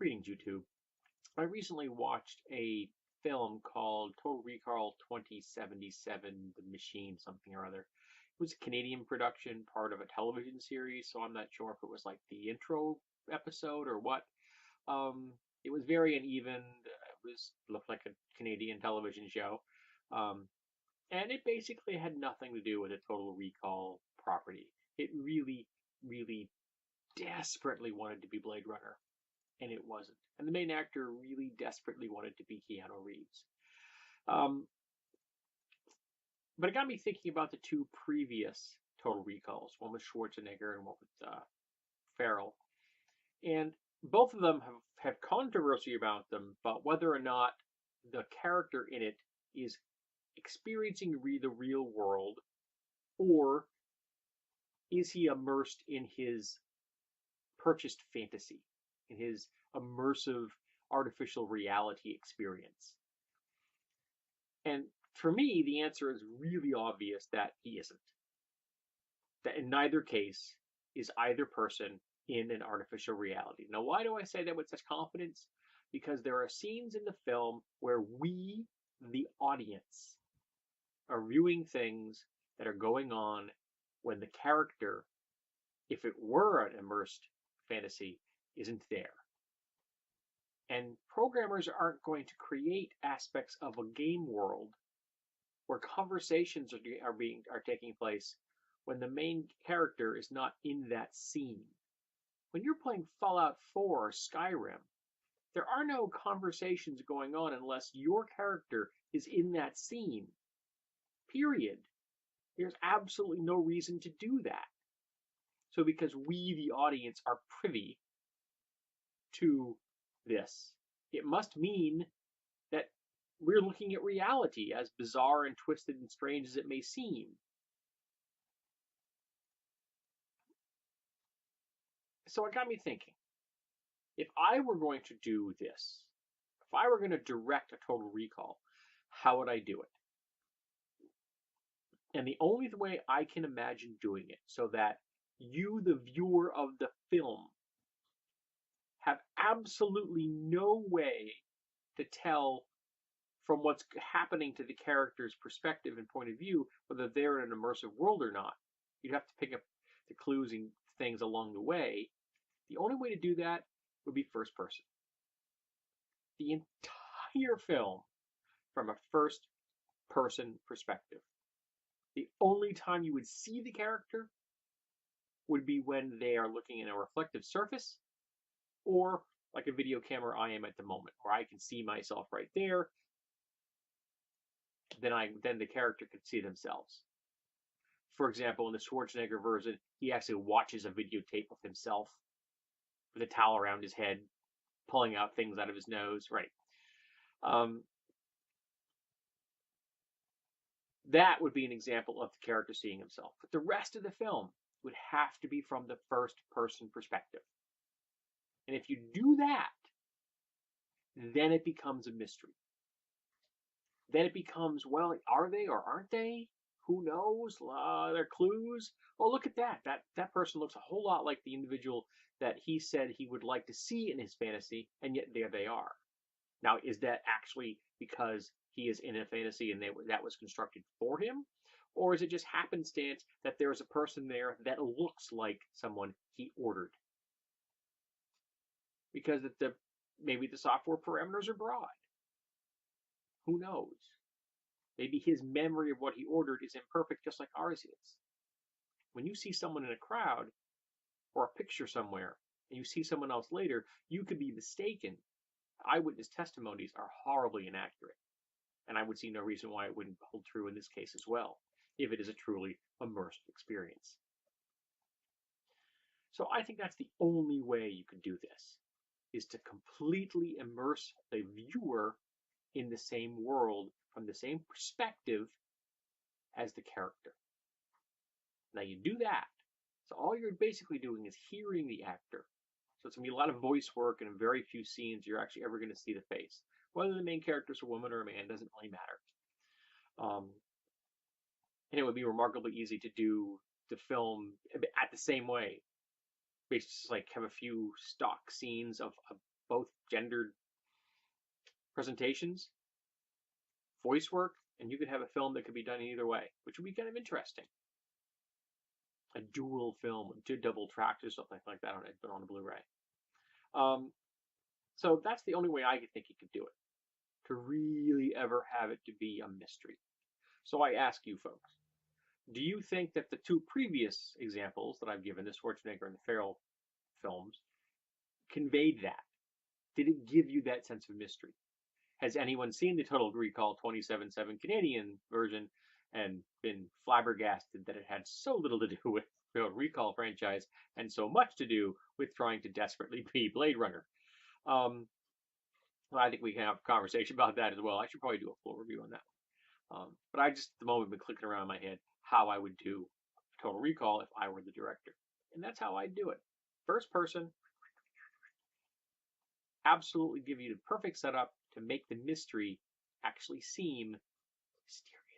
Greetings, YouTube. I recently watched a film called Total Recall 2077, The Machine, something or other. It was a Canadian production, part of a television series, so I'm not sure if it was like the intro episode or what. It was very uneven. Looked like a Canadian television show. Um, and it basically had nothing to do with a Total Recall property. It really, really desperately wanted to be Blade Runner, and it wasn't. And the main actor really desperately wanted to be Keanu Reeves. Um, but it got me thinking about the two previous Total Recalls, one with Schwarzenegger and one with Farrell. And both of them have controversy about them, but whether or not the character in it is experiencing the real world, or is he immersed in his purchased fantasy, in his immersive artificial reality experience. And for me, the answer is really obvious that he isn't. That in neither case is either person in an artificial reality. Now, why do I say that with such confidence? Because there are scenes in the film where we, the audience, are viewing things that are going on when the character, if it were an immersed fantasy, isn't there. And programmers aren't going to create aspects of a game world where conversations are taking place when the main character is not in that scene. When you're playing Fallout 4 or Skyrim, there are no conversations going on unless your character is in that scene. Period. There's absolutely no reason to do that. So because we, the audience, are privy to this, it must mean that we're looking at reality, as bizarre and twisted and strange as it may seem. So it got me thinking, if I were going to do this, if I were going to direct a Total Recall, how would I do it? And the only way I can imagine doing it so that you, the viewer of the film, have absolutely no way to tell from what's happening to the character's perspective and point of view whether they're in an immersive world or not. You'd have to pick up the clues and things along the way. The only way to do that would be first person. The entire film from a first person perspective. The only time you would see the character would be when they are looking at a reflective surface, or like a video camera I am at the moment, where I can see myself right there. Then the character can see themselves. For example, in the Schwarzenegger version, he actually watches a videotape of himself with a towel around his head, pulling out things out of his nose. Right. Um, that would be an example of the character seeing himself. But the rest of the film would have to be from the first person perspective. And if you do that, then it becomes a mystery. Then it becomes, well, are they or aren't they? Who knows? There are clues. Oh, look at that. That person looks a whole lot like the individual that he said he would like to see in his fantasy, and yet there they are. Now, is that actually because he is in a fantasy and that was constructed for him? Or is it just happenstance that there's a person there that looks like someone he ordered? Because maybe the software parameters are broad. Who knows? Maybe his memory of what he ordered is imperfect, just like ours is. When you see someone in a crowd or a picture somewhere, and you see someone else later, you could be mistaken. Eyewitness testimonies are horribly inaccurate, and I would see no reason why it wouldn't hold true in this case as well, if it is a truly immersive experience. So I think that's the only way you can do this, is to completely immerse the viewer in the same world from the same perspective as the character. Now you do that, so all you're basically doing is hearing the actor. So it's going to be a lot of voice work, and in very few scenes you're actually ever going to see the face. Whether the main character is a woman or a man doesn't really matter. And it would be remarkably easy to do the film at the same way. Basically, just like have a few stock scenes of both gendered presentations, voice work, and you could have a film that could be done either way, which would be kind of interesting. A dual film, double tracked or something like that on it, but on a Blu-ray. So that's the only way I could think you could do it, to really ever have it to be a mystery. So I ask you folks, do you think that the two previous examples that I've given, the Schwarzenegger and the Farrell films, conveyed that? Did it give you that sense of mystery? Has anyone seen the Total Recall 27/7 Canadian version and been flabbergasted that it had so little to do with the Recall franchise and so much to do with trying to desperately be Blade Runner? Well, I think we can have a conversation about that as well. I should probably do a full review on that one. But I just at the moment been clicking around in my head how I would do Total Recall if I were the director. And that's how I'd do it. First person, absolutely give you the perfect setup to make the mystery actually seem mysterious.